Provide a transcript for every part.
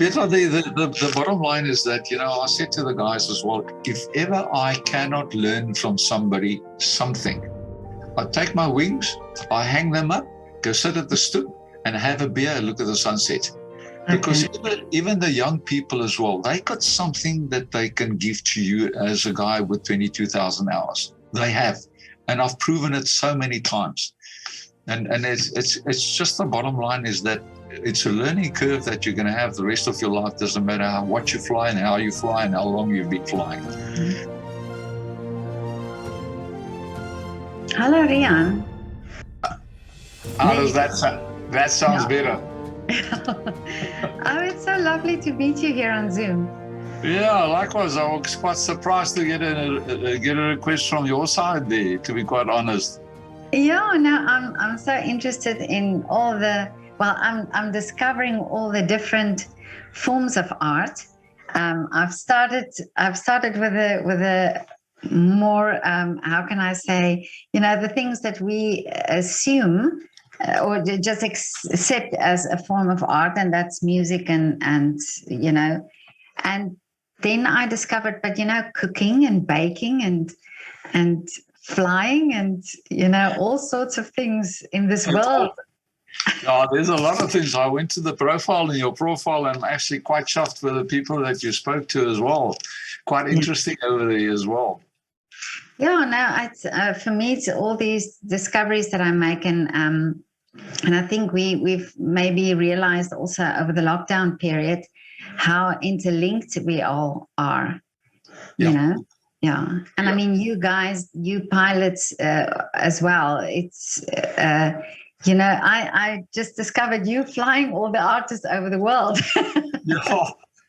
Peter, the bottom line is that, I said to the guys as well, if ever I cannot learn from somebody something, I take my wings, I hang them up, go sit at the stoop and have a beer and look at the sunset. Because even the young people as well, they got something that they can give to you as a guy with 22,000 hours. They have. And I've proven it so many times. And it's just the bottom line is that it's a learning curve that you're going to have the rest of your life. Doesn't matter what you fly and how you fly and how long you've been flying. Hello, Riaan. How does that sound? That sounds better. Oh, it's so lovely to meet you here on Zoom. Yeah, likewise. I was quite surprised to get a request from your side there, to be quite honest. Yeah, no, I'm so interested in all I'm discovering all the different forms of art. I've started with a more how can I say, the things that we assume or just accept as a form of art, and that's music and then I discovered, but cooking and baking and flying and all sorts of things in this world. Oh, there's a lot of things. I went to the profile in your profile, and I'm actually quite chuffed with the people that you spoke to as well. Quite interesting over there as well. Yeah, no, it's for me, it's all these discoveries that I make, and I think we've maybe realized also over the lockdown period how interlinked we all are. Yeah. And I mean, you guys, you pilots as well. It's I just discovered you flying all the artists over the world.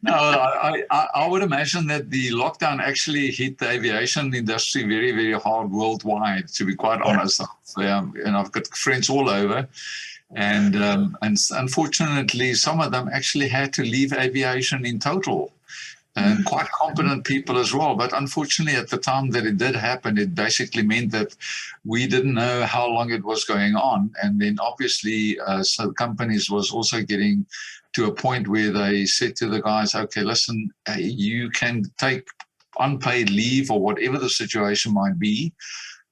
No, I would imagine that the lockdown actually hit the aviation industry very, very hard worldwide, to be quite honest. And I've got friends all over. And unfortunately, some of them actually had to leave aviation in total. And quite competent people as well. But unfortunately, at the time that it did happen, it basically meant that we didn't know how long it was going on. And then obviously, so companies was also getting to a point where they said to the guys, okay, listen, you can take unpaid leave or whatever the situation might be.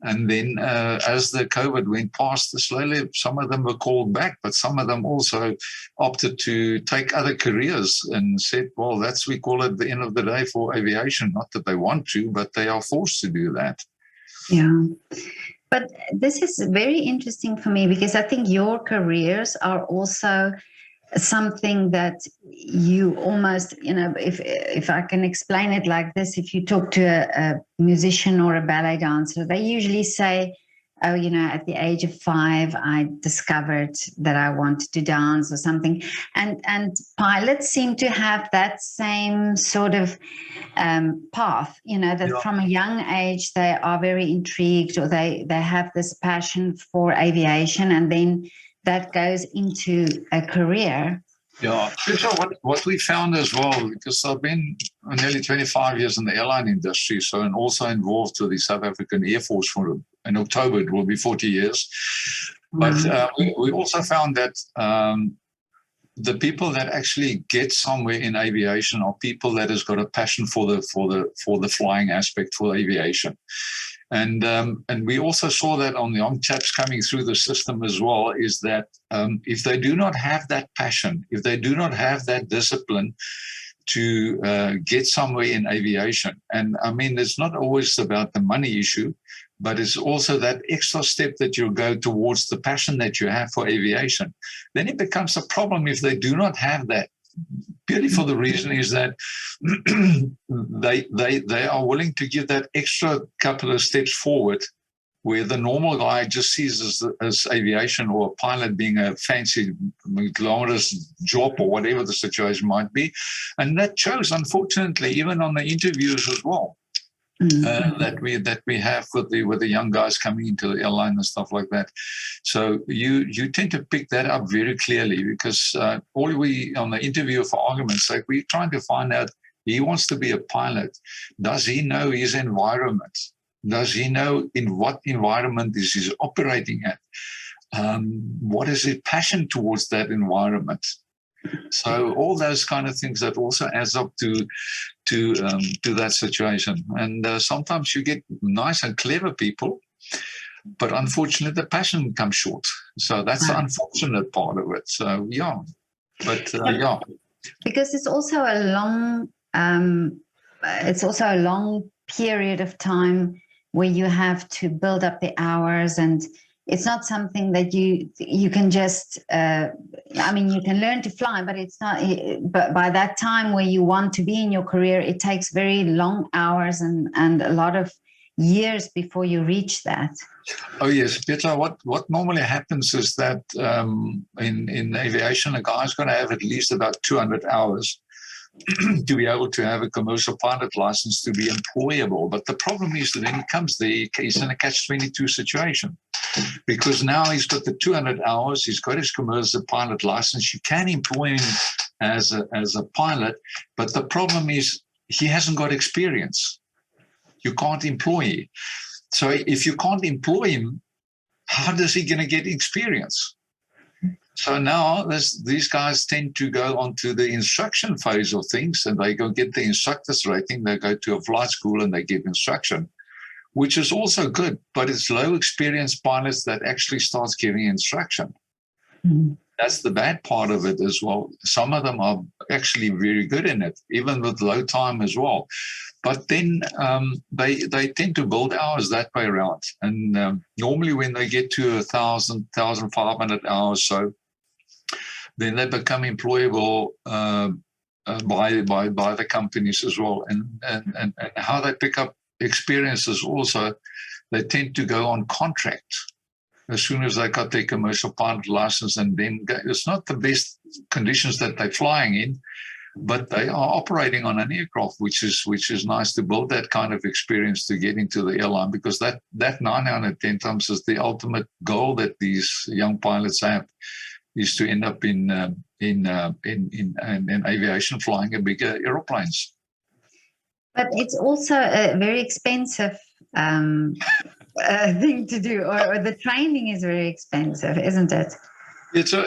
And then as the COVID went past, slowly some of them were called back, but some of them also opted to take other careers and said, well, we call it the end of the day for aviation. Not that they want to, but they are forced to do that. Yeah. But this is very interesting for me because I think your careers are also something that you almost, if I can explain it like this, if you talk to a musician or a ballet dancer, they usually say, oh, at the age of 5, I discovered that I wanted to dance or something. And pilots seem to have that same sort of path, that from a young age, they are very intrigued or they have this passion for aviation, and then that goes into a career. Yeah, what we found as well, because I've been nearly 25 years in the airline industry, and also involved with the South African Air Force in October, it will be 40 years. But we also found that the people that actually get somewhere in aviation are people that has got a passion for the flying aspect, for aviation. And we also saw that on the young chaps coming through the system as well, is that if they do not have that passion, if they do not have that discipline to get somewhere in aviation, and I mean, it's not always about the money issue, but it's also that extra step that you go towards the passion that you have for aviation, then it becomes a problem if they do not have that. Purely for the reason is that they are willing to give that extra couple of steps forward, where the normal guy just sees as aviation or a pilot being a fancy glamorous job or whatever the situation might be. And that shows, unfortunately, even on the interviews as well. That we have with the young guys coming into the airline and stuff like that. So you tend to pick that up very clearly, because all we on the interview, for argument's sake, we're trying to find out, he wants to be a pilot. Does he know his environment? Does he know in what environment is he operating at? What is his passion towards that environment? So all those kind of things that also adds up to that situation. And sometimes you get nice and clever people, but unfortunately the passion comes short. So that's the unfortunate part of it. So yeah, but yeah. Because it's also a long period of time where you have to build up the hours, and it's not something that you can just I mean, you can learn to fly, but it's not, but by that time where you want to be in your career, it takes very long hours and a lot of years before you reach that. Oh yes, Petra, what normally happens is that in aviation, a guy's going to have at least about 200 hours to be able to have a commercial pilot license to be employable. But the problem is that when he comes there, he's in a catch-22 situation, because now he's got the 200 hours, he's got his commercial pilot license, you can employ him as a pilot, but the problem is he hasn't got experience. You can't employ him. So if you can't employ him, how is he going to get experience? So now these guys tend to go on to the instruction phase of things, and they go get the instructor's rating. They go to a flight school and they get instruction, which is also good, but it's low experienced pilots that actually starts giving instruction. Mm-hmm. That's the bad part of it as well. Some of them are actually very good in it, even with low time as well. But then they tend to build hours that way around. And normally when they get to 1,000, 1,500 hours, so then they become employable by the companies as well. And how they pick up experiences also, they tend to go on contract as soon as they got their commercial pilot license, and then it's not the best conditions that they're flying in, but they are operating on an aircraft, which is nice to build that kind of experience to get into the airline, because that 910 times is the ultimate goal that these young pilots have, is to end up in aviation, flying a bigger airplanes. But it's also a very expensive thing to do, or the training is very expensive, isn't it? Yeah, so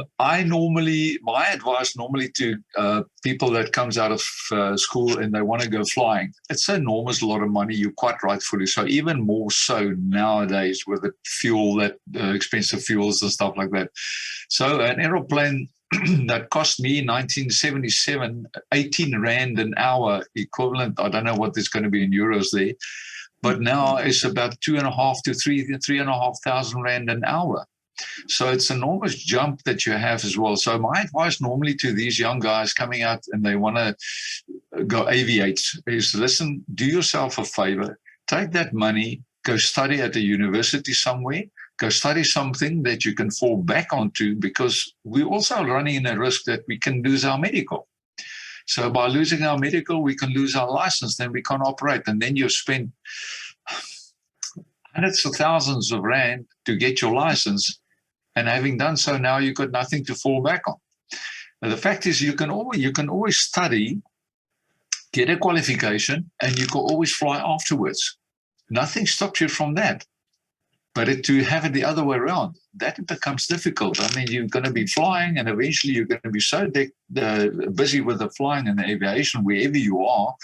my advice normally to people that comes out of school and they want to go flying, it's an enormous lot of money. You're quite rightfully so, even more so nowadays with the fuel, that expensive fuels and stuff like that. So an aeroplane that cost me in 1977, 18 Rand an hour equivalent. I don't know what it's going to be in euros there, but now it's about 2,500 to 3,500 Rand an hour. So it's an enormous jump that you have as well. So my advice normally to these young guys coming out and they want to go aviate is, listen, do yourself a favor, take that money, go study at a university somewhere, go study something that you can fall back onto, because we're also running a risk that we can lose our medical. So by losing our medical, we can lose our license, then we can't operate. And then you spend hundreds of thousands of Rand to get your license. And having done so, now you've got nothing to fall back on. And the fact is, you can always study, get a qualification, and you can always fly afterwards. Nothing stops you from that. But to have it the other way around, that becomes difficult. I mean, you're going to be flying, and eventually you're going to be so busy with the flying and the aviation, wherever you are,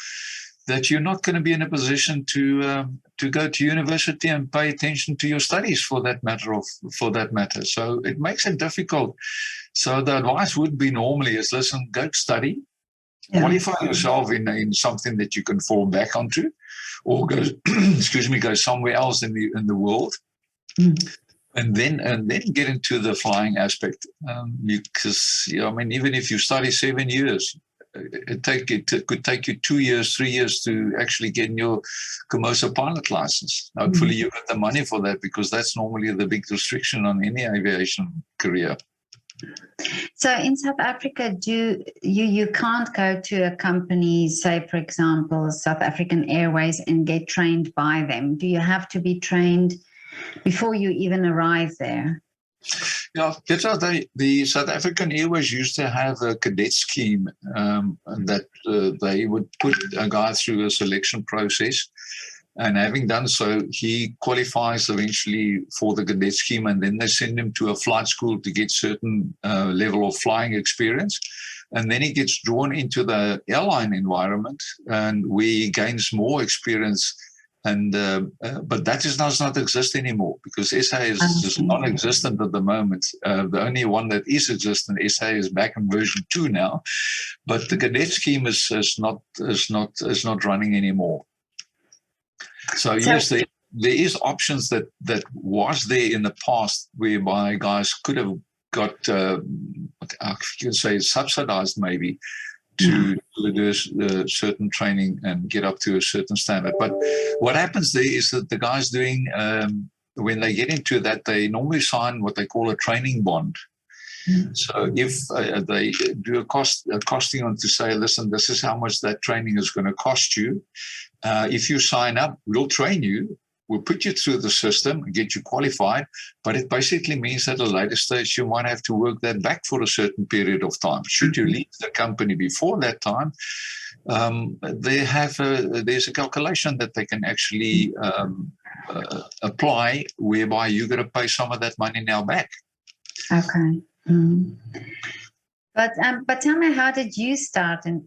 that you're not going to be in a position to go to university and pay attention to your studies for that matter. So it makes it difficult. So the advice would be normally is, listen, go study, qualify yourself in something that you can fall back onto, or go go somewhere else in the world. And then get into the flying aspect, because I mean, even if you study 7 years, it could take you 2 years, 3 years to actually get your commercial pilot license. Hopefully, you got the money for that, because that's normally the big restriction on any aviation career. So in South Africa, you can't go to a company, say for example South African Airways, and get trained by them. Do you have to be trained before you even arrive there? Yeah, the South African Airways used to have a cadet scheme that they would put a guy through a selection process. And having done so, he qualifies eventually for the cadet scheme, and then they send him to a flight school to get certain level of flying experience. And then he gets drawn into the airline environment, and where he gains more experience. And but that does not exist anymore, because SA is non-existent at the moment. The only one that is existent, SA, is back in version 2 now, but the cadet scheme is not running anymore. So yes, there is options that was there in the past, whereby guys could have got, I can say, subsidized maybe to do certain training and get up to a certain standard. But what happens there is that the guys doing, when they get into that, they normally sign what they call a training bond. So if they do a costing on to say, listen, this is how much that training is going to cost you. If you sign up, we'll train you. We'll put you through the system and get you qualified, but it basically means at a later stage you might have to work that back for a certain period of time. Should you leave the company before that time, there's a calculation that they can actually apply, whereby you're going to pay some of that money now back. Okay. But tell me, how did you start in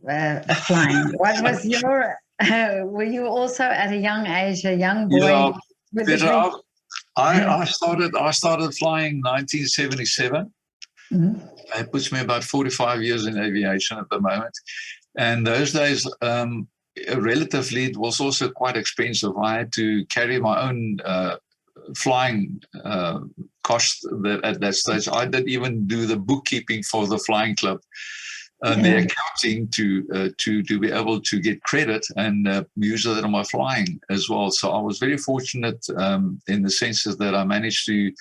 flying? What was your? Were you also at a young age, a young boy? Yeah, I started flying in 1977. It puts me about 45 years in aviation at the moment. And those days, relatively, it was also quite expensive. I had to carry my own flying cost at that stage. I didn't even do the bookkeeping for the flying club. The accounting to be able to get credit and use that on my flying as well. So I was very fortunate in the sense that I managed to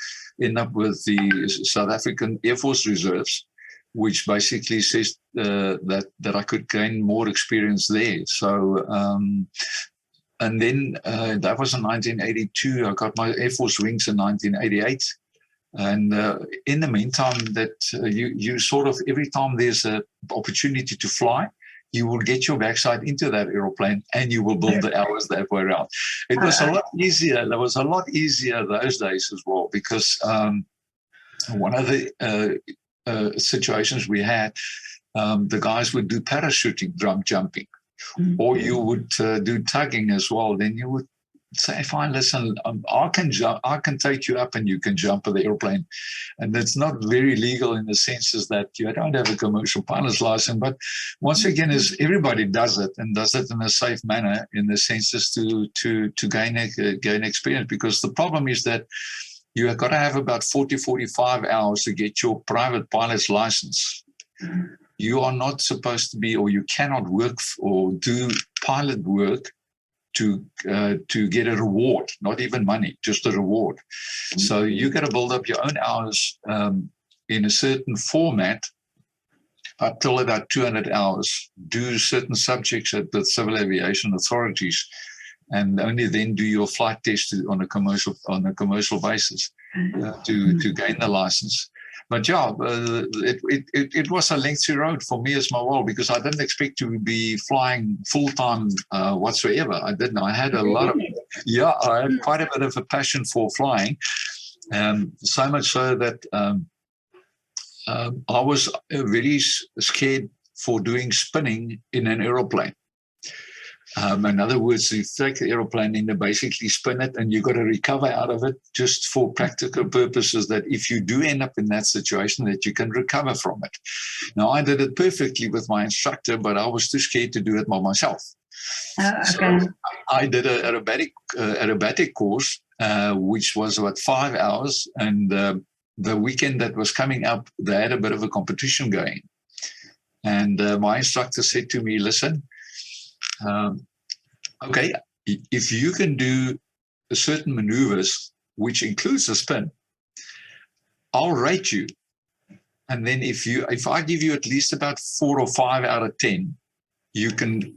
end up with the South African Air Force Reserves, which basically says that I could gain more experience there. So and then that was in 1982. I got my Air Force wings in 1988. And in the meantime, that you sort of, every time there's an opportunity to fly, you will get your backside into that aeroplane and you will build the hours that way around. It was a lot easier. That was a lot easier those days as well, because one of the situations we had, the guys would do parachuting, drum jumping, or you would do tugging as well. Then you would say, fine, listen, I can take you up and you can jump at the airplane. And it's not very legal in the senses that you don't have a commercial pilot's license. But once again, is everybody does it and does it in a safe manner, in the senses to gain experience. Because the problem is that you have got to have about 45 hours to get your private pilot's license. You are not supposed to be, or you cannot work or do pilot work to get a reward, not even money, just a reward. So you got to build up your own hours in a certain format up till about 200 hours, do certain subjects at the civil aviation authorities, and only then do your flight test on a commercial basis to gain the license. But yeah, it was a lengthy road for me as well, because I didn't expect to be flying full-time whatsoever. I didn't. I had I had quite a bit of a passion for flying, so much so that I was very scared for doing spinning in an aeroplane. In other words, you take the aeroplane and basically spin it, and you've got to recover out of it, just for practical purposes, that if you do end up in that situation, that you can recover from it. Now, I did it perfectly with my instructor, but I was too scared to do it by myself. So I did an aerobatic course, which was about 5 hours, and the weekend that was coming up, they had a bit of a competition going. And my instructor said to me, listen, okay, if you can do certain maneuvers, which includes a spin, I'll rate you. And then if I give you at least about 4 or 5 out of 10,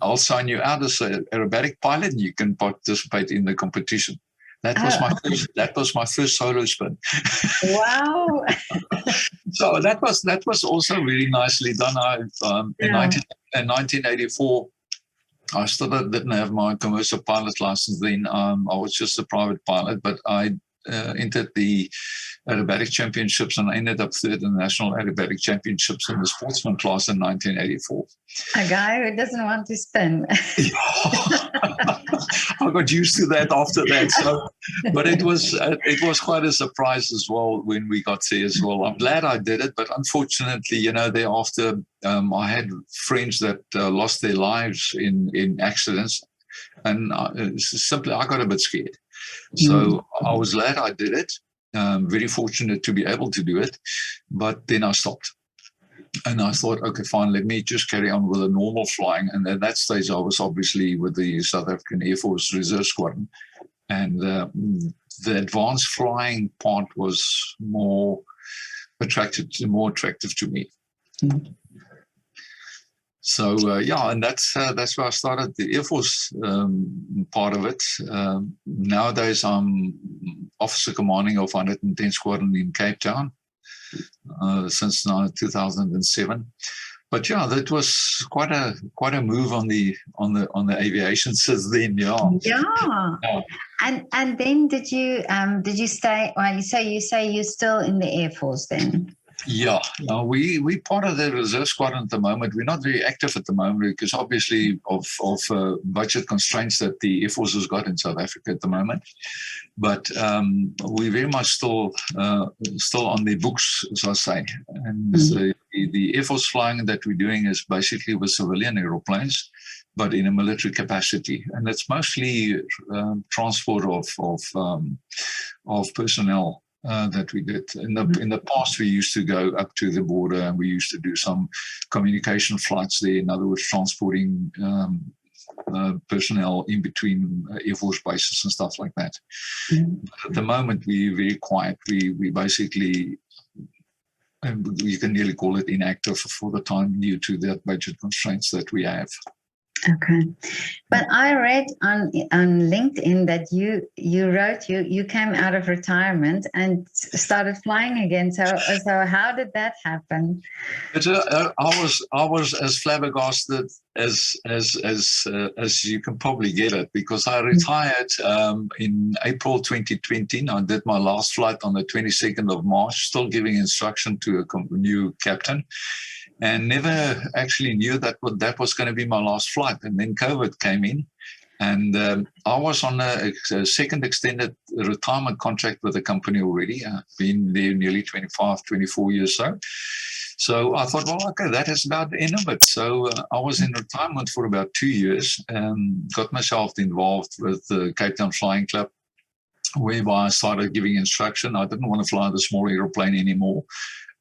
I'll sign you out as an aerobatic pilot, and you can participate in the competition. That was my first solo spin. Wow! So that was also really nicely done. In 1984. I still didn't have my commercial pilot license then. I was just a private pilot, but I entered the aerobatic championships and I ended up third in the national aerobatic championships in the sportsman class in 1984. A guy who doesn't want to spin. I got used to that after that. So, but it was quite a surprise as well when we got there as well. I'm glad I did it, but unfortunately, thereafter, I had friends that lost their lives in accidents, and simply I got a bit scared. So I was glad I did it. Very fortunate to be able to do it, but then I stopped. And I thought, okay, fine, let me just carry on with a normal flying. And at that stage, I was obviously with the South African Air Force Reserve Squadron. And the advanced flying part was more attractive to me. Mm-hmm. So, and that's where I started the Air Force part of it. Nowadays, I'm Officer Commanding of 110 Squadron in Cape Town. Since 2007, but yeah, that was quite a move on the aviation since then. Yeah. And then did you stay? Well, you say you're still in the Air Force then. Yeah, we part of the reserve squadron at the moment. We're not very active at the moment because obviously of budget constraints that the Air Force has got in South Africa at the moment. But we're very much still on the books, as I say. And the Air Force flying that we're doing is basically with civilian aeroplanes, but in a military capacity, and it's mostly transport of personnel. That we did in the past, we used to go up to the border and we used to do some communication flights there. In other words, transporting personnel in between Air Force bases and stuff like that. At the moment, we're very quiet. We basically, you can nearly call it inactive for the time due to the budget constraints that we have. Okay, but I read on LinkedIn that you wrote you came out of retirement and started flying again. So how did that happen? I was as flabbergasted as you can probably get it, because I retired in April 2020. I did my last flight on the 22nd of March, still giving instruction to a new captain. And never actually knew that was going to be my last flight. And then COVID came in, and I was on a second extended retirement contract with the company already. I've been there nearly 24 years. So I thought, well, okay, that is about the end of it. So I was in retirement for about 2 years and got myself involved with the Cape Town Flying Club, whereby I started giving instruction. I didn't want to fly the small aeroplane anymore.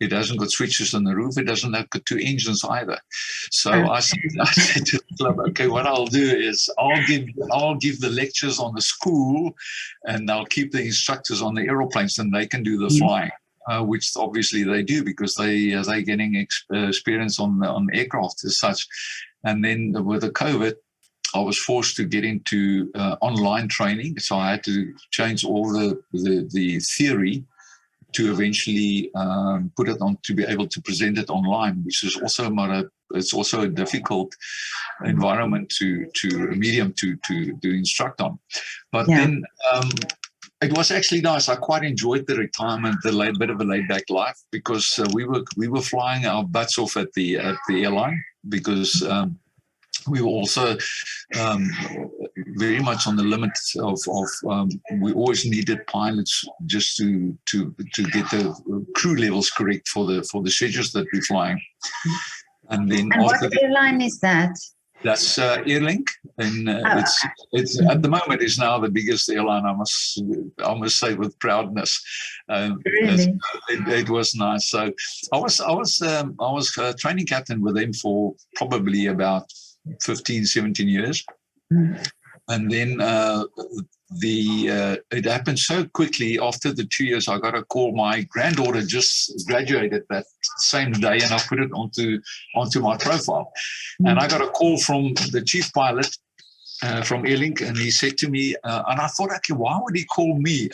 It hasn't got switches on the roof. It doesn't have got 2 engines either. So I said to the club, okay, what I'll do is I'll give the lectures on the school, and I'll keep the instructors on the aeroplanes, and they can do the flying, which obviously they do because they're getting experience on aircraft as such. And then with the COVID, I was forced to get into online training, so I had to change all the theory to eventually put it on to be able to present it online, which is also it's also a difficult environment to medium to instruct on. But then it was actually nice. I quite enjoyed the retirement, bit of a laid back life, because we were flying our butts off at the airline, because we were also very much on the limit of we always needed pilots just to get the crew levels correct for the schedules that we're flying. And then what airline is that? That's Airlink, and it's at the moment is now the biggest airline. I must say with proudness. Really? It was nice. So I was training captain with them for probably about 15, 17 years. And then it happened so quickly. After the 2 years, I got a call. My granddaughter just graduated that same day, and I put it onto my profile. And I got a call from the chief pilot from Airlink, and he said to me, and I thought, okay, why would he call me?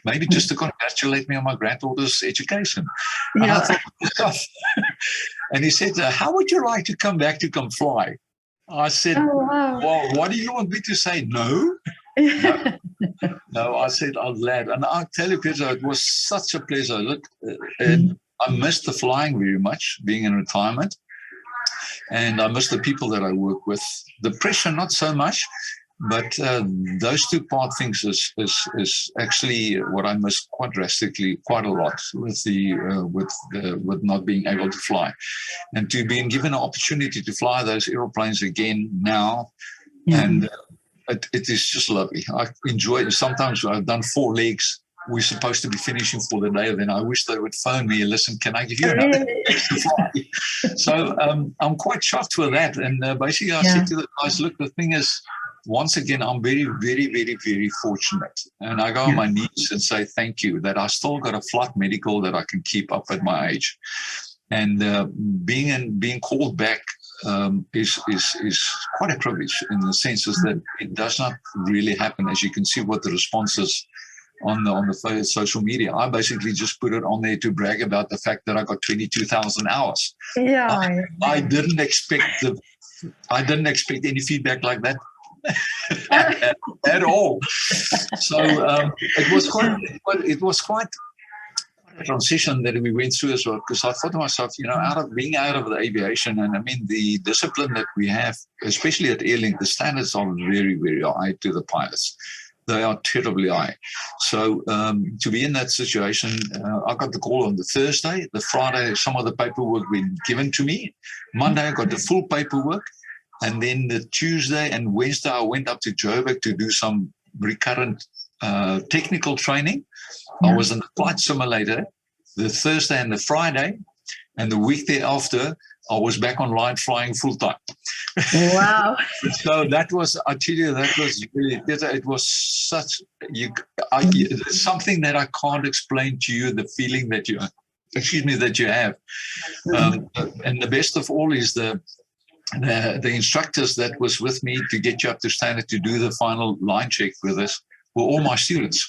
Maybe just to congratulate me on my granddaughter's education. And I thought, and he said, how would you like to come back to come fly? I said, Oh, wow. well, what do you want me to say? No? No, I said, I'm glad. And I'll tell you, Peter, it was such a pleasure. Look, and I missed the flying very much, being in retirement. And I miss the people that I work with. The pressure, not so much. But those two part things is actually what I miss quite drastically, quite a lot with with not being able to fly, and to being given an opportunity to fly those airplanes again now, and it is just lovely. I enjoy it. Sometimes I've done 4 legs. We're supposed to be finishing for the day. Then I wish they would phone me and listen, can I give you another leg to fly? So I'm quite shocked with that. And basically I said to the guys, look, the thing is, once again, I'm very, very, very, very fortunate. And I go on my knees and say thank you that I still got a flight medical that I can keep up at my age. And being called back is quite a privilege in the sense is that it does not really happen, as you can see what the response is on the social media. I basically just put it on there to brag about the fact that I got 22,000 hours. Yeah, I didn't expect any feedback like that. at all. So it was quite a transition that we went through as well, because I thought to myself, out of the aviation, and I mean the discipline that we have, especially at Airline, the standards are very, very high to the pilots. They are terribly high. So to be in that situation, I got the call on the Thursday. The Friday, some of the paperwork been given to me. Monday, I got the full paperwork. And then the Tuesday and Wednesday, I went up to Joburg to do some recurrent technical training. I was in the flight simulator the Thursday and the Friday. And the week thereafter, I was back online flying full time. Wow. So that was, I tell you, that was really, it was such, something that I can't explain to you, the feeling that you have. And the best of all is the instructors that was with me to get you up to standard to do the final line check with us were all my students.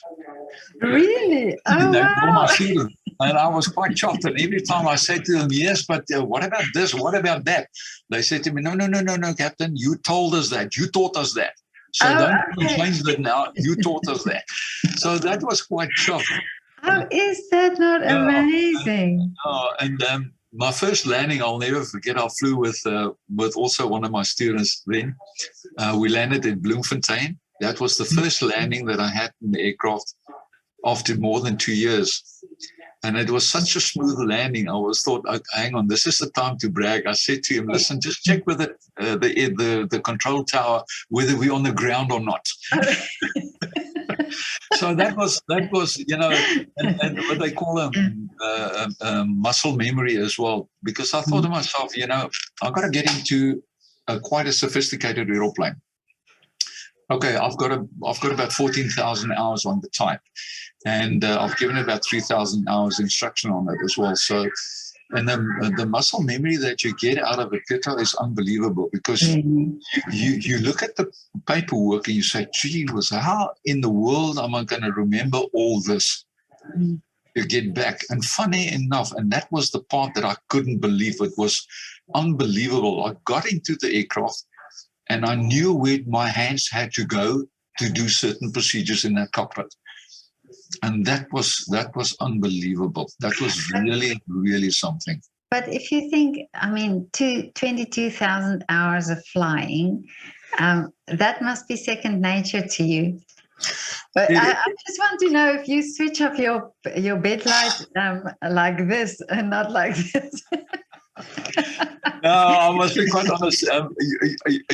Really? Oh, They were all my wow. students. And I was quite shocked. And every time I said to them, yes, but what about this? What about that? They said to me, no, Captain, you told us that. You taught us that. So don't change that now. You taught us that. So that was quite shocking. How is that not amazing? And my first landing, I'll never forget. I flew with also one of my students then. We landed in Bloemfontein. That was the first landing that I had in the aircraft after more than 2 years. And it was such a smooth landing. I was thought, hang on, this is the time to brag. I said to him, listen, just check with the control tower whether we're on the ground or not. So that was and what they call muscle memory as well. Because I thought to myself, I've got to get into quite a sophisticated aeroplane. Okay, I've got about 14,000 hours on the type, and I've given it about 3,000 hours instruction on it as well. So, and the muscle memory that you get out of it, Peter, is unbelievable, because you look at the paperwork and you say, gee, how in the world am I going to remember all this to get back? And funny enough, and that was the part that I couldn't believe. It was unbelievable. I got into the aircraft, and I knew where my hands had to go to do certain procedures in that cockpit. And that was unbelievable. That was really, really something. But if you think, 22,000 hours of flying, that must be second nature to you. But I just want to know if you switch off your bed light like this and not like this. No, I must be quite honest.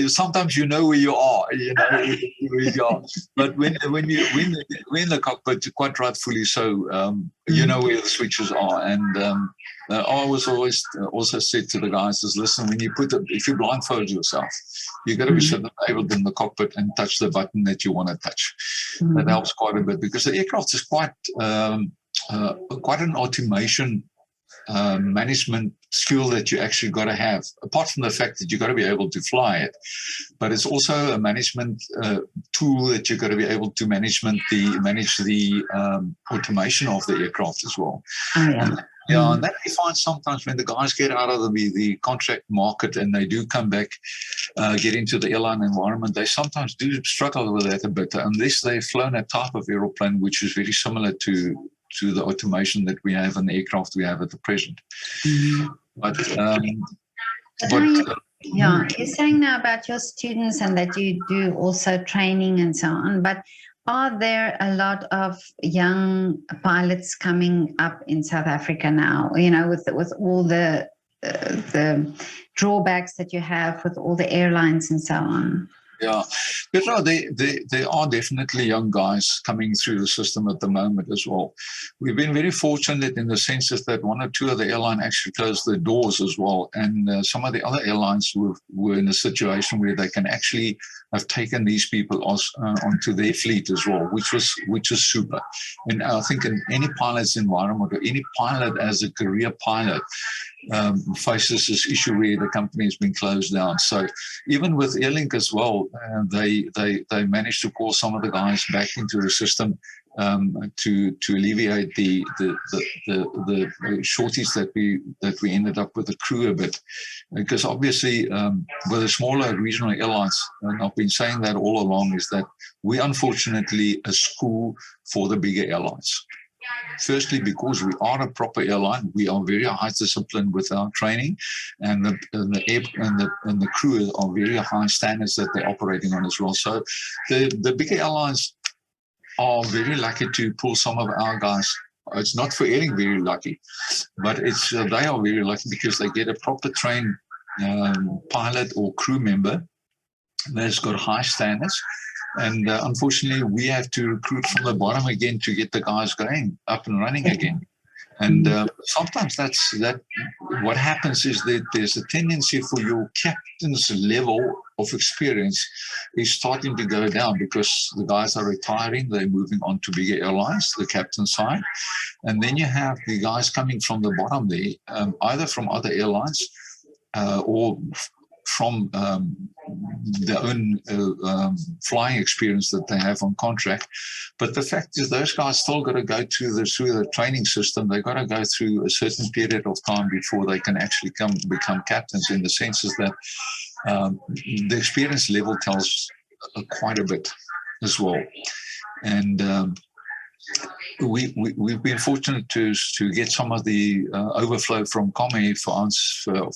Sometimes you know where you are, where you are. But when you're in the cockpit, quite rightfully so, you know where the switches are. And I was always also said to the guys is, listen, when if you blindfold yourself, you've got to be able in the cockpit and touch the button that you want to touch. That helps quite a bit, because the aircraft is quite an automation management skill that you actually got to have, apart from the fact that you got to be able to fly it, but it's also a management tool that you got to be able to manage the automation of the aircraft as well. And that we find sometimes when the guys get out of the contract market and they do come back, get into the airline environment, they sometimes do struggle with that a bit, unless they've flown a type of aeroplane which is very similar to the automation that we have in the aircraft we have at the present. But yeah, you're saying now about your students and that you do also training and so on, but are there a lot of young pilots coming up in South Africa now, with all the drawbacks that you have with all the airlines and so on? Yeah, Petra, there are definitely young guys coming through the system at the moment as well. We've been very fortunate in the sense that one or two of the airlines actually closed their doors as well. And some of the other airlines were in a situation where they can actually have taken these people onto their fleet as well, which is super. And I think in any pilot's environment, or any pilot as a career pilot, faces this issue where the company has been closed down. So even with Airlink as well, they managed to call some of the guys back into the system to alleviate the shortage that we ended up with the crew a bit, because obviously with the smaller regional airlines, and I've been saying that all along, is that we unfortunately a school for the bigger airlines. Firstly, because we are a proper airline, we are very high disciplined with our training, and the crew are very high standards that they're operating on as well. So the bigger airlines are very lucky to pull some of our guys. It's not for Airlink very lucky, but they are very lucky because they get a proper trained pilot or crew member that's got high standards. And unfortunately, we have to recruit from the bottom again to get the guys going up and running again. And sometimes what happens is that there's a tendency for your captain's level of experience is starting to go down because the guys are retiring, they're moving on to bigger airlines, the captain side. And then you have the guys coming from the bottom there, either from other airlines or from their own flying experience that they have on contract. But the fact is those guys still got to go through the training system. They've got to go through a certain period of time before they can actually become captains, in the sense is that the experience level tells quite a bit as well. And we've been fortunate to get some of the overflow from Comair, for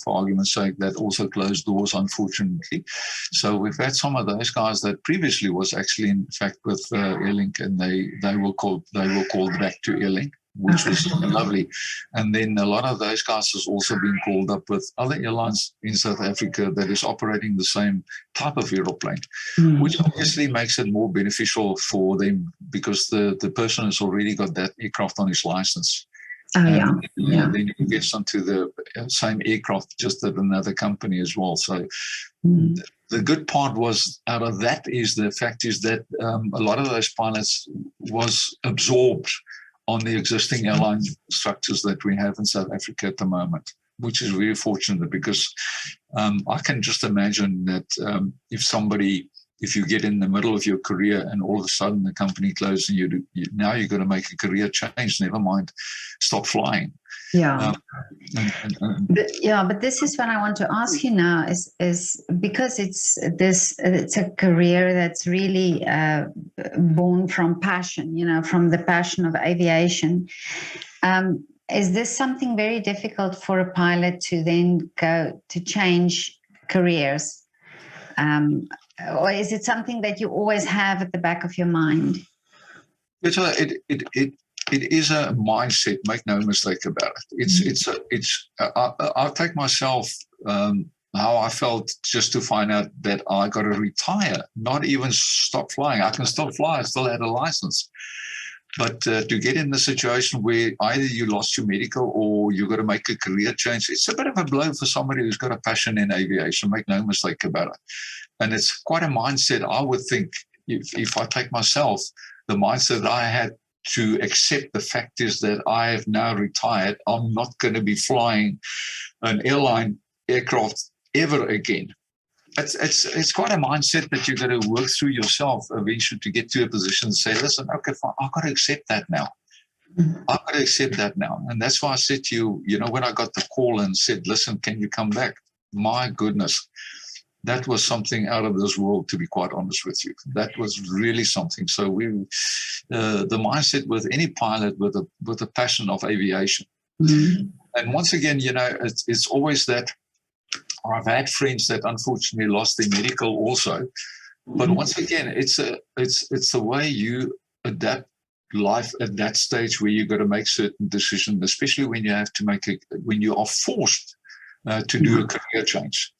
argument's sake, that also closed doors, unfortunately. So we've had some of those guys that previously was actually in fact with Airlink, and they were called back to Airlink, which was lovely. And then a lot of those guys has also been called up with other airlines in South Africa that is operating the same type of aeroplane, which obviously makes it more beneficial for them because the person has already got that aircraft on his license. Then he gets onto the same aircraft, just at another company as well. So the good part was out of that is the fact is that a lot of those pilots was absorbed on the existing airline structures that we have in South Africa at the moment, which is very fortunate because I can just imagine that if you get in the middle of your career and all of a sudden the company closes and now you're going to make a career change, never mind stop flying. Yeah. But this is what I want to ask you now is because it's a career that's really born from passion, from the passion of aviation. Is this something very difficult for a pilot to then go to change careers? Or is it something that you always have at the back of your mind? It is a mindset. Make no mistake about it. I'll take myself how I felt just to find out that I got to retire, not even stop flying. I can still fly. I still had a license. But to get in the situation where either you lost your medical or you've got to make a career change, it's a bit of a blow for somebody who's got a passion in aviation. Make no mistake about it. And it's quite a mindset, I would think, if I take myself, the mindset that I had to accept the fact is that I have now retired. I'm not going to be flying an airline aircraft ever again. It's quite a mindset that you've got to work through yourself eventually to get to a position and say, listen, okay, fine, I've got to accept that now. I've got to accept that now. And that's why I said to you, when I got the call and said, listen, can you come back? My goodness. that was something out of this world, to be quite honest with you. That was really something. So the mindset with any pilot with a passion of aviation. And once again, it's always that I've had friends that unfortunately lost their medical also. But once again, it's the way you adapt life at that stage where you've got to make certain decisions, especially when you have to when you are forced to do a career change,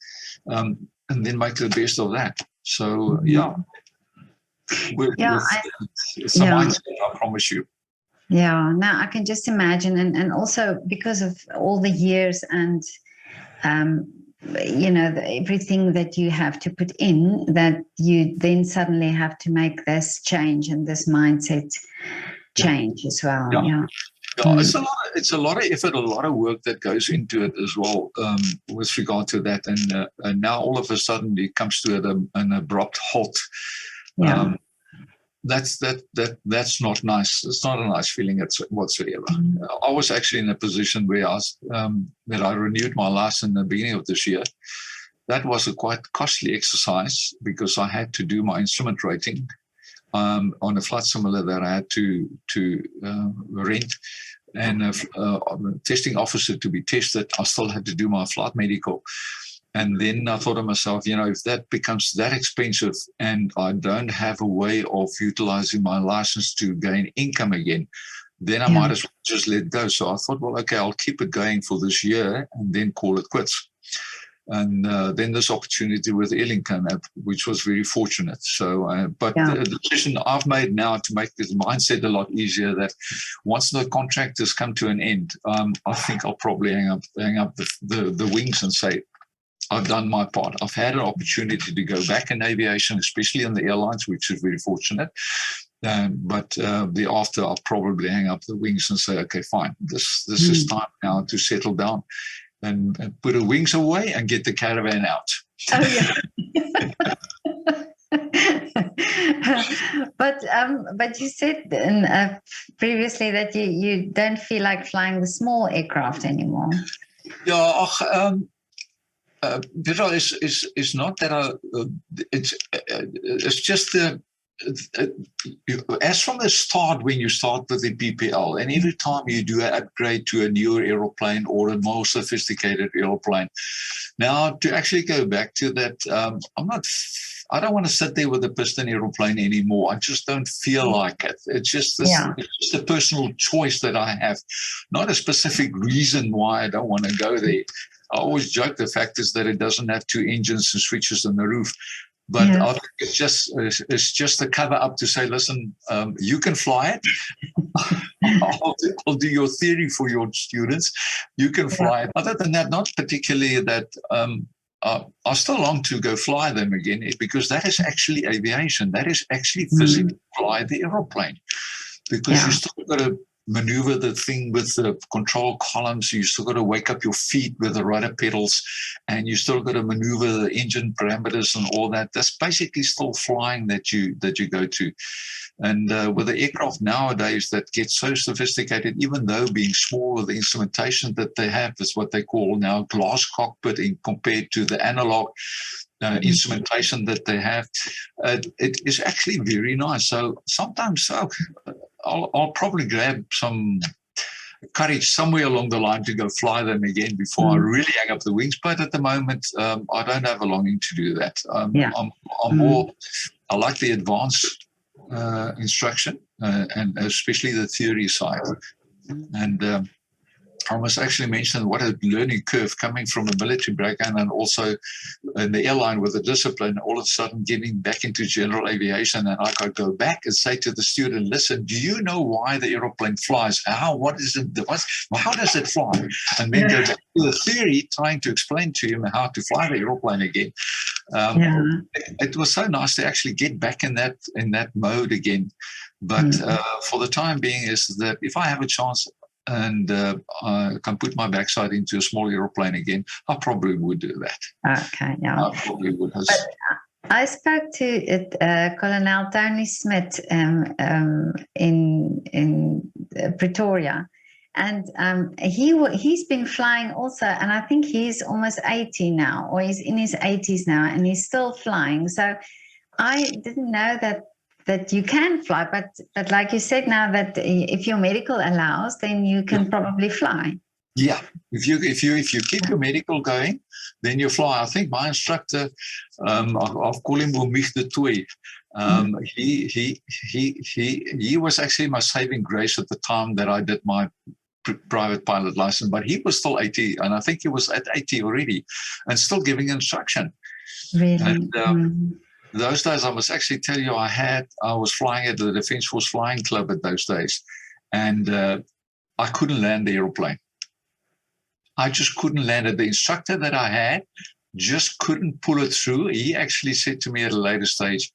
and then make the best of that. So it's a mindset, I promise you. Yeah, now I can just imagine, and also because of all the years and everything that you have to put in, that you then suddenly have to make this change and this mindset change as well. Yeah. It's a lot of effort, a lot of work that goes into it as well, with regard to that. And now all of a sudden it comes to an abrupt halt. That's not nice. It's not a nice feeling whatsoever. I was actually in a position where that I renewed my license in the beginning of this year. That was a quite costly exercise because I had to do my instrument rating on a flight simulator that I had to rent, and a testing officer to be tested. I still had to do my flight medical. And then I thought to myself, if that becomes that expensive and I don't have a way of utilizing my license to gain income again, then I might as well just let it go. So I thought, well, okay, I'll keep it going for this year and then call it quits. And then this opportunity with Airline came up, which was very fortunate. So, the decision I've made now to make this mindset a lot easier, that once the contract has come to an end, I think I'll probably hang up the wings and say, I've done my part. I've had an opportunity to go back in aviation, especially in the airlines, which is very fortunate. But thereafter, I'll probably hang up the wings and say, okay, fine. This is time now to settle down and put the wings away and get the caravan out. Oh, yeah. But you said previously that you don't feel like flying the small aircraft anymore. Yeah, it's not that it's just as from the start, when you start with the PPL, and every time you do an upgrade to a newer aeroplane or a more sophisticated aeroplane, now to actually go back to that, I don't want to sit there with a piston aeroplane anymore. I just don't feel like it. It's just it's just a personal choice that I have, not a specific reason why I don't want to go there. I always joke the fact is that it doesn't have two engines and switches on the roof. But I think it's just a cover up to say, listen, you can fly it. I'll do your theory for your students. You can fly it. Other than that, not particularly that I still long to go fly them again, because that is actually aviation. That is actually physically fly the aeroplane, because you still got to maneuver the thing with the control columns. You still got to wake up your feet with the rudder pedals, and you still got to maneuver the engine parameters and all that. That's basically still flying that you go to. And with the aircraft nowadays that get so sophisticated, even though being small, the instrumentation that they have is what they call now glass cockpit compared to the analog instrumentation that they have. It is actually very nice. So sometimes I'll probably grab some courage somewhere along the line to go fly them again before I really hang up the wings. But at the moment, I don't have a longing to do that. I'm more, I like the advanced instruction and especially the theory side. And I must actually mention what a learning curve coming from a military background and also in the airline with the discipline, all of a sudden getting back into general aviation. And I could go back and say to the student, listen, do you know why the aeroplane flies? What is it? How does it fly? And then go back to the theory, trying to explain to him how to fly the aeroplane again. It was so nice to actually get back in that mode again. But for the time being is that if I have a chance and I can put my backside into a small aeroplane again, I probably would do that. Okay, yeah. I probably would. But I spoke to Colonel Tony Smith in Pretoria, And he's been flying also, and I think he's almost 80 now, or he's in his 80s now, and he's still flying. So I didn't know that you can fly, but like you said, now that if your medical allows, then you can probably fly. Yeah, if you keep your medical going, then you fly. I think my instructor, I'll call him Umich the Toy. He was actually my saving grace at the time that I did my private pilot license, but he was still 80, and I think he was at 80 already, and still giving instruction. Really. And those days, I must actually tell you, I was flying at the Defence Force Flying Club at those days, and I couldn't land the aeroplane. I just couldn't land it. The instructor that I had just couldn't pull it through. He actually said to me at a later stage,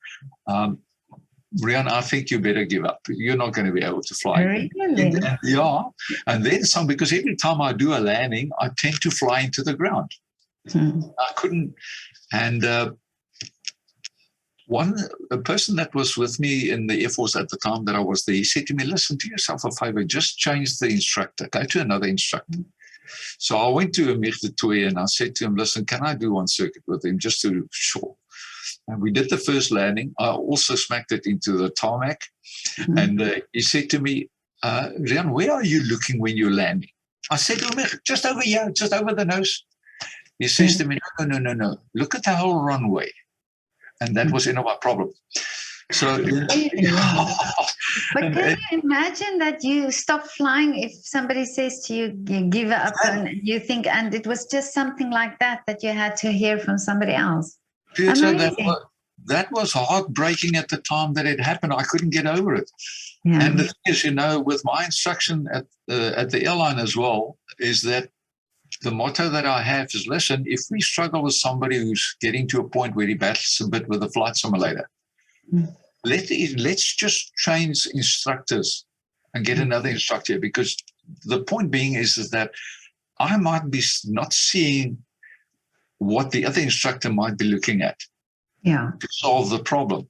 Riaan, I think you better give up. You're not going to be able to fly. Really? And then some, because every time I do a landing, I tend to fly into the ground. I couldn't. And a person that was with me in the Air Force at the time that I was there, he said to me, listen, do yourself a favor, just change the instructor, go to another instructor. So I went to Umich the Toy and I said to him, listen, can I do one circuit with him just to show? And we did the first landing. I also smacked it into the tarmac. And he said to me, Riaan, where are you looking when you're landing? I said to him, just over here, just over the nose. He says to me, no. Look at the whole runway. And that was my problem. So, but can you imagine that you stop flying if somebody says to you, give up, and you think, and it was just something like that you had to hear from somebody else? Peter, that was heartbreaking at the time that it happened. I couldn't get over it. Yeah. And the thing is, with my instruction at the airline as well, is that the motto that I have is, listen, if we struggle with somebody who's getting to a point where he battles a bit with a flight simulator, let's just change instructors and get another instructor, because the point being is that I might be not seeing what the other instructor might be looking at to solve the problem.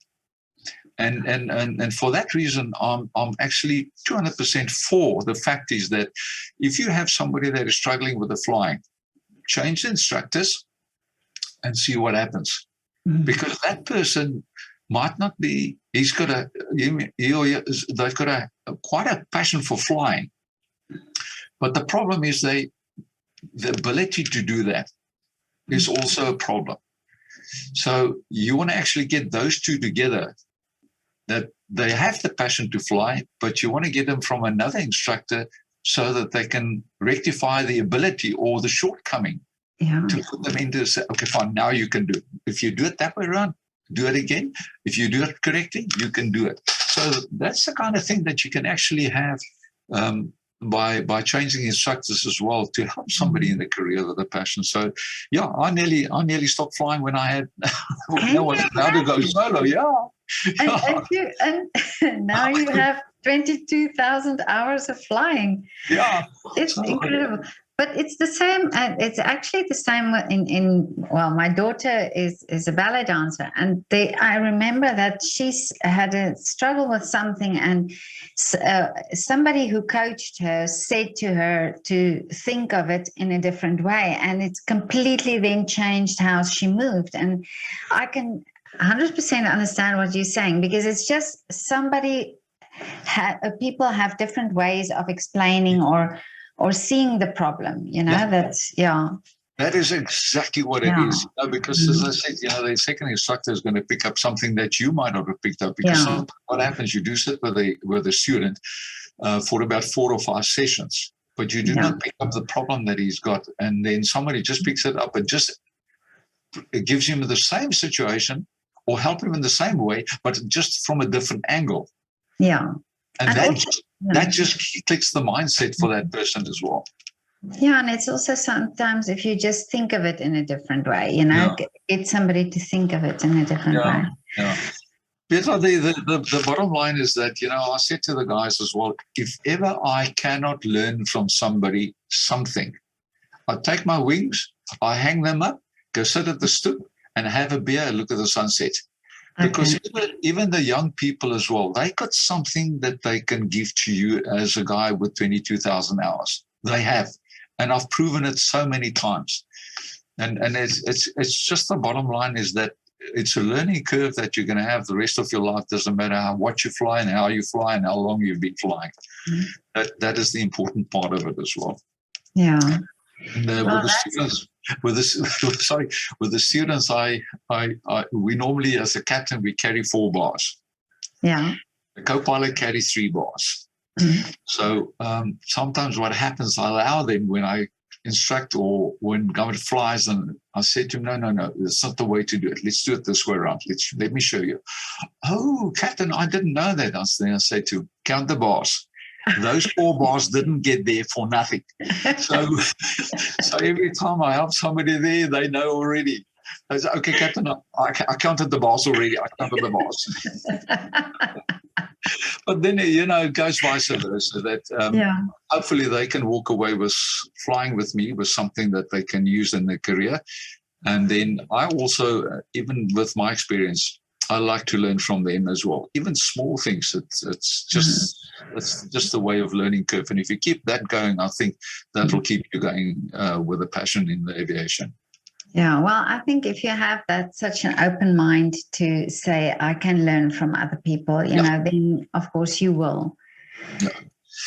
And for that reason, I'm actually 200% for the fact is that if you have somebody that is struggling with the flying, change the instructors and see what happens. Because that person might not be, they've got quite a passion for flying. But the problem is the ability to do that is also a problem. So you want to actually get those two together, that they have the passion to fly, but you want to get them from another instructor so that they can rectify the ability or the shortcoming to put them into, say, okay, fine, now you can do it. If you do it that way around, do it again. If you do it correctly, you can do it. So that's the kind of thing that you can actually have by changing instructors as well to help somebody in the career with a passion. So yeah, I nearly stopped flying when I had no one allowed to go solo. And now you have 22,000 hours of flying. Yeah, it's incredible. But it's the same. It's actually the same well, my daughter is a ballet dancer, and I remember that she's had a struggle with something, and somebody who coached her said to her to think of it in a different way, and it's completely then changed how she moved. And I can 100% understand what you're saying, because it's just people have different ways of explaining or seeing the problem, That is exactly what it is. Because as I said, the second instructor is going to pick up something that you might not have picked up. Because what happens, you do sit with a student for about 4 or 5 sessions, but you do not pick up the problem that he's got. And then somebody just picks it up and it gives him the same situation or help him in the same way, but just from a different angle. Yeah. And that just clicks the mindset for that person as well. Yeah, and it's also sometimes if you just think of it in a different way, get somebody to think of it in a different way. Yeah. Peter, the bottom line is that, I said to the guys as well, if ever I cannot learn from somebody something, I take my wings, I hang them up, go sit at the stoop and have a beer and look at the sunset. Because even the young people as well, they got something that they can give to you as a guy with 22,000 hours. They have. And I've proven it so many times. And it's just the bottom line is that it's a learning curve that you're going to have the rest of your life. Doesn't matter what you fly and how you fly and how long you've been flying. That is the important part of it as well. Yeah. And with the students, we normally, as a captain, we carry 4 bars. Yeah. The co-pilot carries 3 bars. So sometimes what happens, I allow them when I instruct or when government flies, and I say to him, no, that's not the way to do it. Let's do it this way around. Let me show you. Oh, Captain, I didn't know that. I say to him, count the bars. Those 4 bars didn't get there for nothing. So every time I help somebody there, they know already. I say, okay, Captain, I counted the bars already. I counted the bars. But then, it goes vice versa, that hopefully they can walk away with flying with me with something that they can use in their career. And then I also, even with my experience, I like to learn from them as well. Even small things, it's just the way of learning curve. And if you keep that going, I think that will keep you going with a passion in the aviation. Yeah, well, I think if you have such an open mind to say, I can learn from other people, then of course you will.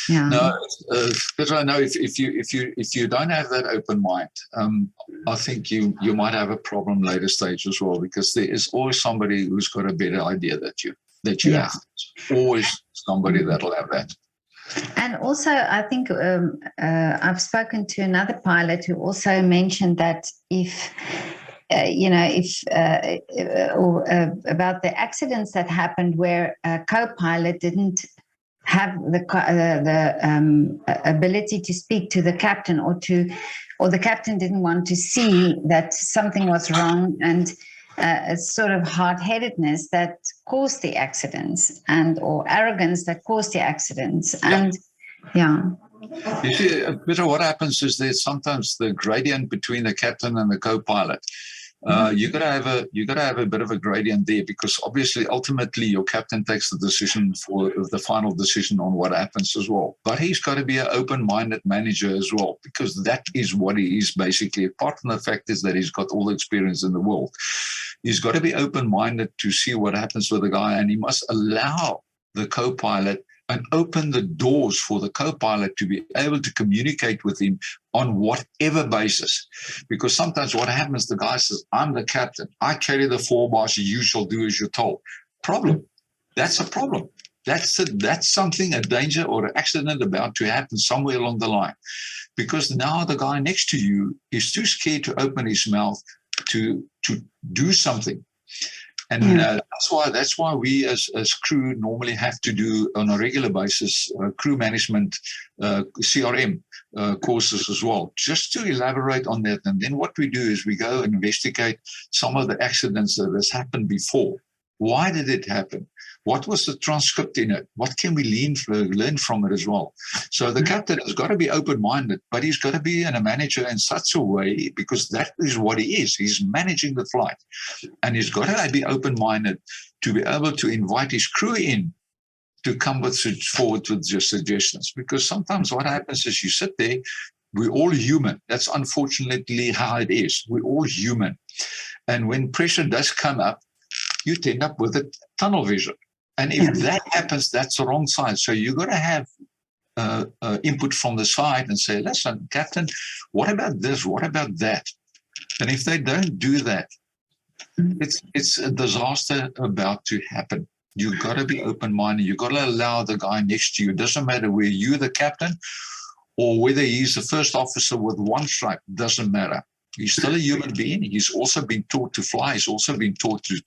Yeah. No, because I know if you don't have that open mind, I think you might have a problem later stage as well, because there is always somebody who's got a better idea that you have. Always somebody that'll have that. And also, I think I've spoken to another pilot who also mentioned that about the accidents that happened where a co-pilot didn't have the ability to speak to the captain, or the captain didn't want to see that something was wrong, and a sort of hard-headedness that caused the accidents, or arrogance that caused the accidents. And you see, Peter, what happens is there's sometimes the gradient between the captain and the co-pilot. You got to have a bit of a gradient there, because obviously, ultimately, your captain takes the decision for the final decision on what happens as well. But he's got to be an open-minded manager as well, because that is what he is basically. Apart from the fact is that he's got all the experience in the world, he's got to be open-minded to see what happens with the guy, and he must allow the co-pilot and open the doors for the co-pilot to be able to communicate with him on whatever basis. Because sometimes what happens, the guy says, I'm the captain. I carry the 4 bars. You shall do as you're told. Problem. That's a problem. That's something, a danger or an accident about to happen somewhere along the line. Because now the guy next to you is too scared to open his mouth to do something. And that's why we as crew normally have to do on a regular basis crew management CRM courses as well, just to elaborate on that. And then what we do is we go and investigate some of the accidents that has happened before. Why did it happen? What was the transcript in it? What can we learn from it as well? So the captain has got to be open-minded, but he's got to be a manager in such a way, because that is what he is. He's managing the flight. And he's got to be open-minded to be able to invite his crew in to come forward with your suggestions. Because sometimes what happens is you sit there, we're all human. That's unfortunately how it is. We're all human. And when pressure does come up, you end up with a tunnel vision. And if that happens, that's the wrong side. So you've got to have input from the side and say, listen, Captain, what about this? What about that? And if they don't do that, it's a disaster about to happen. You've got to be open-minded. You've got to allow the guy next to you. It doesn't matter whether you're the captain or whether he's the first officer with 1 stripe. Doesn't matter. He's still a human being. He's also been taught to fly. He's also been taught to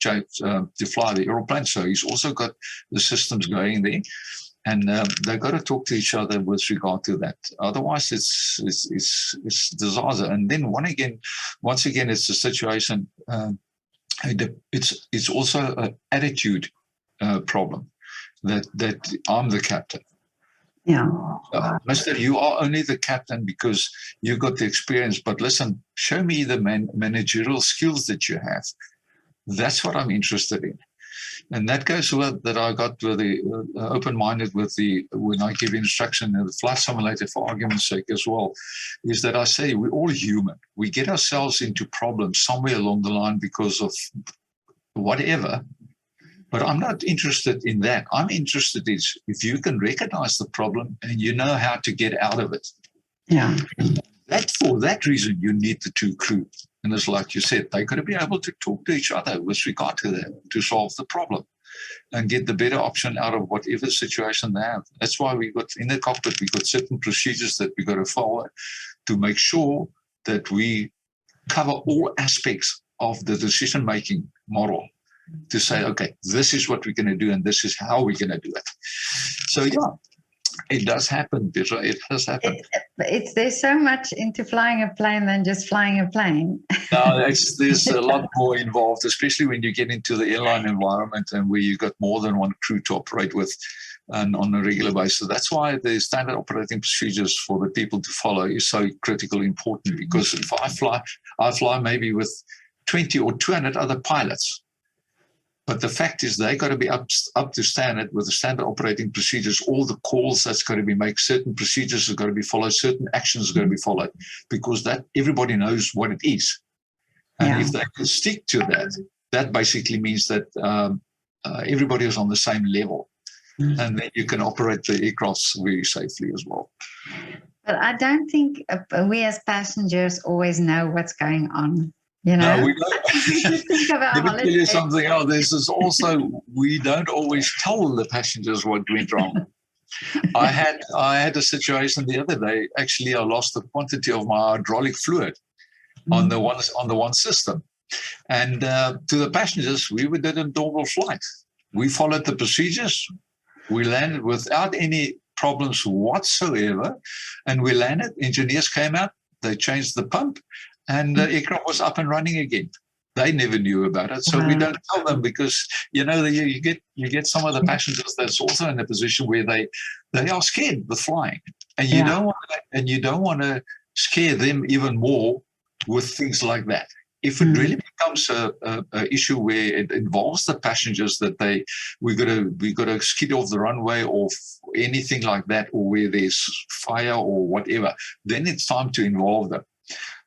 fly the aeroplane. So he's also got the systems going there. And they've got to talk to each other with regard to that. Otherwise, it's disaster. And then once again, it's a situation. It's also an attitude problem that I'm the captain. Yeah. Mister, you are only the captain because you've got the experience. But listen, show me the managerial skills that you have. That's what I'm interested in. And that goes with that I got with the open-minded with the when I give instruction in the flight simulator for argument's sake as well, is that I say we're all human. We get ourselves into problems somewhere along the line because of whatever. But I'm not interested in that. I'm interested in if you can recognize the problem and you know how to get out of it. Yeah. For that reason, you need the two crew. And it's like you said, they got to be able to talk to each other with regard to that to solve the problem and get the better option out of whatever situation they have. That's why we got in the cockpit, we got certain procedures that we got to follow to make sure that we cover all aspects of the decision-making model to say, okay, this is what we're going to do and this is how we're going to do it. So, yeah. It does happen, Petra. It has happened. There's so much into flying a plane than just flying a plane. No, there's a lot more involved, especially when you get into the airline environment and where you've got more than one crew to operate with and on a regular basis. That's why the standard operating procedures for the people to follow is so critically important, because if I fly maybe with 20 or 200 other pilots. But the fact is they got to be up to standard with the standard operating procedures, all the calls that's got to be made, certain procedures have got to be followed, certain actions are going to be followed, because that everybody knows what it is. And if they can stick to that, that basically means that everybody is on the same level. And then you can operate the aircrafts very safely as well. But I don't think we as passengers always know what's going on. You know, no, we don't. Let me tell you something else. This is also, we don't always tell the passengers what went wrong. I had a situation the other day. Actually, I lost the quantity of my hydraulic fluid on the one system, and to the passengers, we did a normal flight. We followed the procedures. We landed without any problems whatsoever, and we landed. Engineers came out. They changed the pump. And the aircraft was up and running again. They never knew about it, so we don't tell them, because you get some of the passengers that's also in a position where they are scared with flying, and you don't want to scare them even more with things like that. If it really becomes a issue where it involves the passengers that we got to skid off the runway or anything like that, or where there's fire or whatever, then it's time to involve them.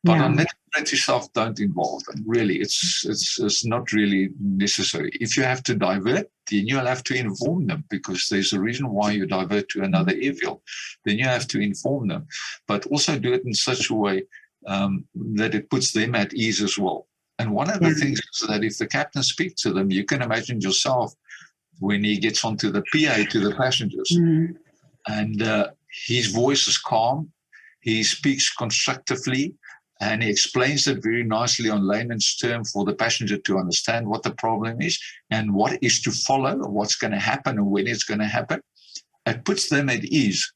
But on nitty-gritty stuff, don't involve them. Really, it's not really necessary. If you have to divert, then you'll have to inform them, because there's a reason why you divert to another airfield. Then you have to inform them, but also do it in such a way that it puts them at ease as well. And one of the things is that if the captain speaks to them, you can imagine yourself when he gets onto the PA to the passengers, and his voice is calm, he speaks constructively, and he explains it very nicely on layman's term for the passenger to understand what the problem is and what is to follow, what's going to happen and when it's going to happen. It puts them at ease,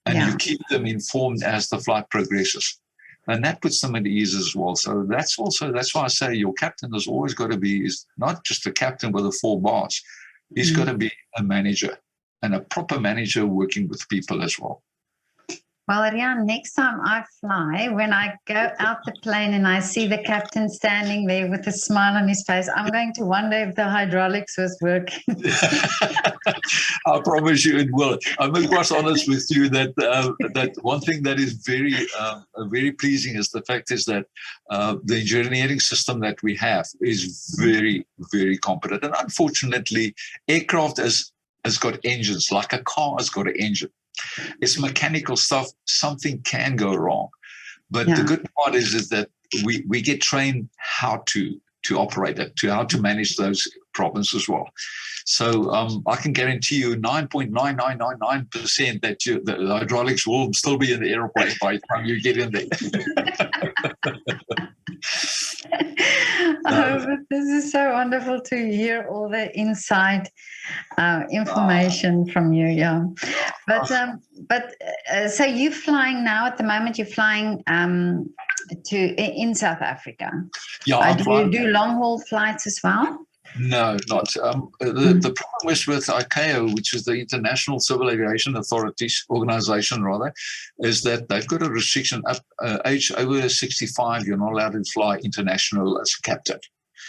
and you keep them informed as the flight progresses. And that puts them at ease as well. So that's why I say your captain has always got to be, is not just a captain with the 4 bars. He's got to be a manager, and a proper manager working with people as well. Well, Riaan, next time I fly, when I go out the plane and I see the captain standing there with a smile on his face, I'm going to wonder if the hydraulics was working. I promise you it will. I'm quite honest with you that one thing that is very pleasing is the fact is that the engineering system that we have is very, very competent. And unfortunately, aircraft has got engines, like a car has got an engine. It's mechanical stuff. Something can go wrong, but the good part is that we get trained how to operate it, to how to manage those problems as well. So I can guarantee you 9.9999% that the hydraulics will still be in the airplane by the time you get in there. But this is so wonderful to hear all the inside information from you, But so you're flying now at the moment. You're flying in South Africa. Yeah, do you do long haul flights as well? No, not. The problem is with ICAO, which is the International Civil Aviation Organization, is that they've got a restriction up age over 65. You're not allowed to fly international as a captain.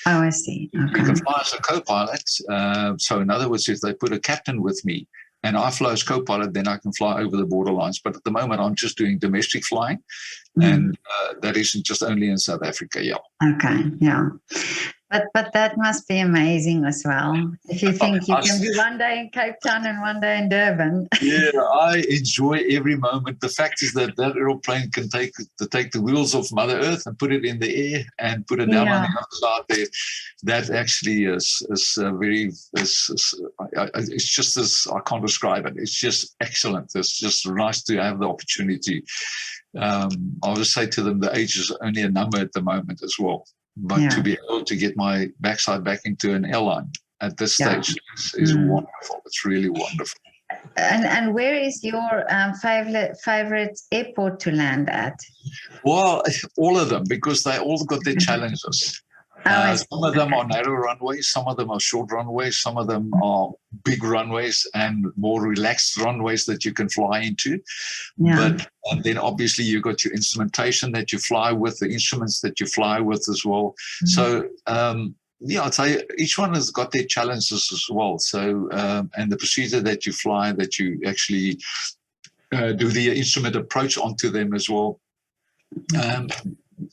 Oh, I see. You Okay. can fly as a co-pilot. So in other words, if they put a captain with me and I fly as co-pilot, then I can fly over the borderlines. But at the moment, I'm just doing domestic flying, and that isn't just only in South Africa. Yeah. Okay. Yeah. But that must be amazing as well. If you think you can be one day in Cape Town and one day in Durban. Yeah, I enjoy every moment. The fact is that aeroplane can take the wheels off Mother Earth and put it in the air and put it down on the other side there. That actually is very. It's just as I can't describe it. It's just excellent. It's just nice to have the opportunity. I would say to them, the age is only a number at the moment as well. But to be able to get my backside back into an airline at this stage is wonderful. It's really wonderful. And where is your favorite airport to land at? Well, all of them, because they all got their challenges. Some of them are narrow runways, some of them are short runways, some of them are big runways and more relaxed runways that you can fly into. But and then obviously you got your instrumentation that you fly with, the instruments that you fly with as well. So I'd say each one has got their challenges as well. So and the procedure that you fly, that you actually do the instrument approach onto them as well.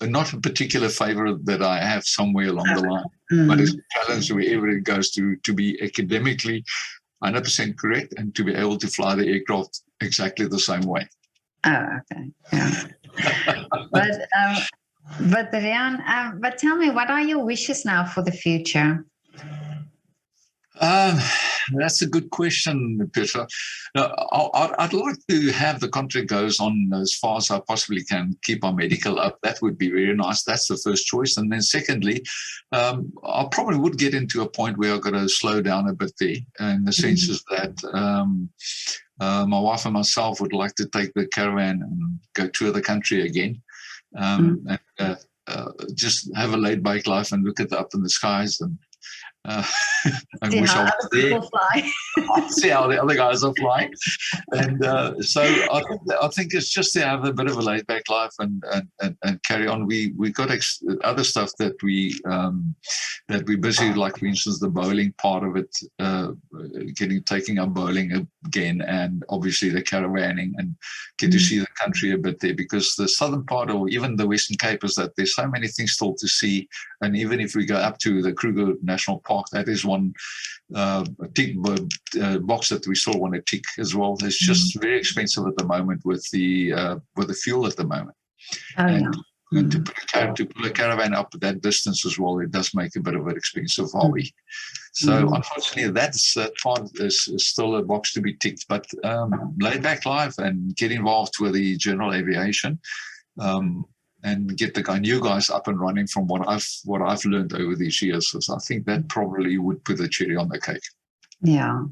Not a particular favorite that I have somewhere along the line, but it's a challenge wherever it goes to be academically 100% correct and to be able to fly the aircraft exactly the same way. Oh, okay. Yeah. But Riaan, but tell me, what are your wishes now for the future? That's a good question, Petra. I'd like to have the contract goes on as far as I possibly can, keep our medical up. That would be very nice. That's the first choice. And then secondly, I probably would get into a point where I've got to slow down a bit there, in the sense is that my wife and myself would like to take the caravan and go tour the country again. And just have a laid-back life and look at the up in the skies and see wish how I was other there. people fly. See how the other guys are flying, and so I think it's just to have a bit of a laid back life and carry on. We got other stuff that we're busy, like for instance the bowling part of it, taking up bowling again, and obviously the caravanning and get to see the country a bit there, because the southern part or even the Western Cape is that there's so many things still to see, and even if we go up to the Kruger National Park, that is one tick box that we still want to tick as well. It's just very expensive at the moment with the fuel at the moment. And to pull a caravan up that distance as well, it does make a bit of an expensive hobby. So unfortunately, that's part is still a box to be ticked. But laid back life and get involved with the general aviation. And get the new guys up and running from what I've learned over these years. So I think that probably would put the cherry on the cake. Yeah.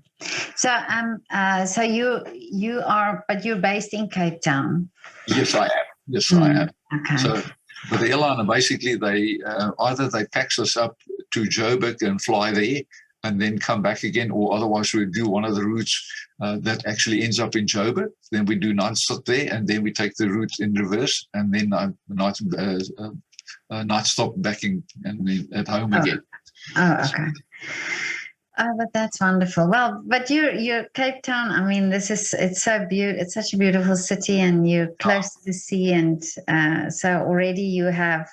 So you are, but you're based in Cape Town. Yes, I am. Yes, I am. Okay. So, but the airline, basically, they either they pack us up to Joburg and fly there, and then come back again, or otherwise we do one of the routes that actually ends up in Joburg. Then we do night stop there, and then we take the route in reverse, and then night stop back in and at home again. Oh, okay. Oh, but that's wonderful. Well, but you're Cape Town. I mean, it's so beautiful. It's such a beautiful city, and you're close to the sea, and so already you have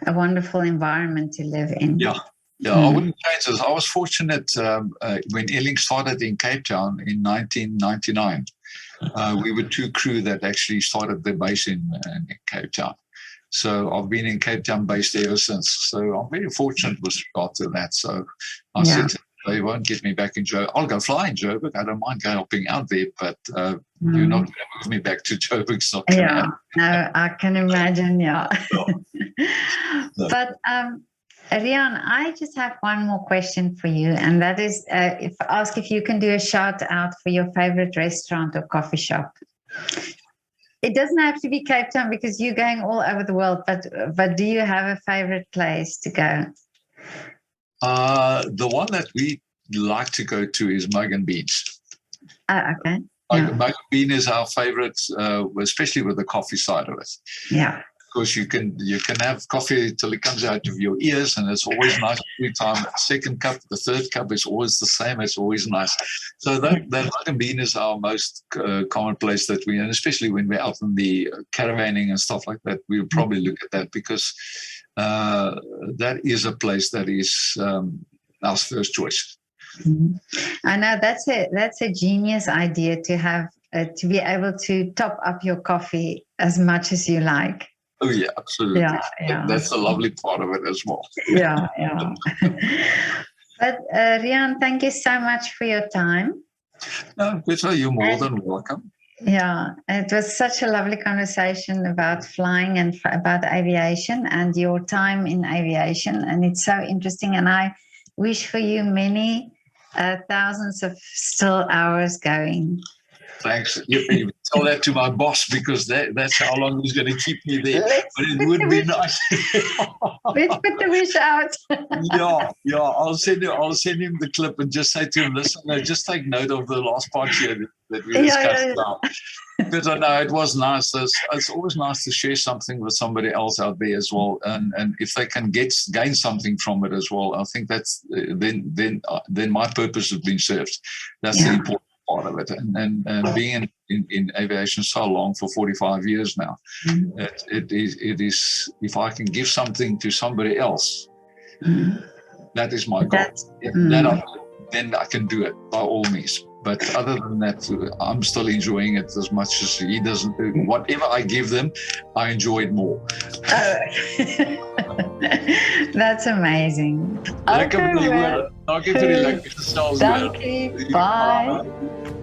a wonderful environment to live in. Yeah. Yeah, I wouldn't change this. I was fortunate when Airlink started in Cape Town in 1999. We were two crew that actually started the base in Cape Town. So I've been in Cape Town based ever since. So I'm very fortunate with regard to that. So I said, they won't get me back in Joburg. I'll go fly in Joburg. I don't mind helping out there, but you're not going to move me back to Joburg. It's not going to happen. No, I can imagine, yeah. But Riaan, I just have one more question for you, and that is ask if you can do a shout out for your favorite restaurant or coffee shop. It doesn't have to be Cape Town because you're going all over the world, but do you have a favorite place to go? The one that we like to go to is Mug and Beans. Okay. Mug and Bean is our favorite, especially with the coffee side of it. Yeah. because you can have coffee till it comes out of your ears, and it's always nice every time. Second cup, the third cup is always the same. It's always nice. So that mung bean is our most common place that we, and especially when we're out in the caravanning and stuff like that, we'll probably look at that, because that is a place that is our first choice. I know that's a genius idea to have, to be able to top up your coffee as much as you like. Oh yeah, absolutely. Yeah. That's the lovely part of it as well. Yeah. But Riaan, thank you so much for your time. No, Petra, you're more than welcome. Yeah, it was such a lovely conversation about flying and about aviation and your time in aviation, and it's so interesting. And I wish for you many thousands of still hours going. Thanks. You tell that to my boss, because that's how long he's going to keep me there. But it would be nice. Let's put the wish out. Yeah. I'll send him the clip and just say to him, listen, just take note of the last part here that we discussed now. But I know it was nice. It's always nice to share something with somebody else out there as well, and if they can gain something from it as well, I think that's then my purpose has been served. That's the important part of it. And being in aviation so long, for 45 years now, it is if I can give something to somebody else, that is my goal. Then I can do it by all means. But other than that, I'm still enjoying it as much as he doesn't. Whatever I give them, I enjoy it more. That's amazing. Lekker vir die woorde. Dankie vir die lekker gesels. Dankie. Bye.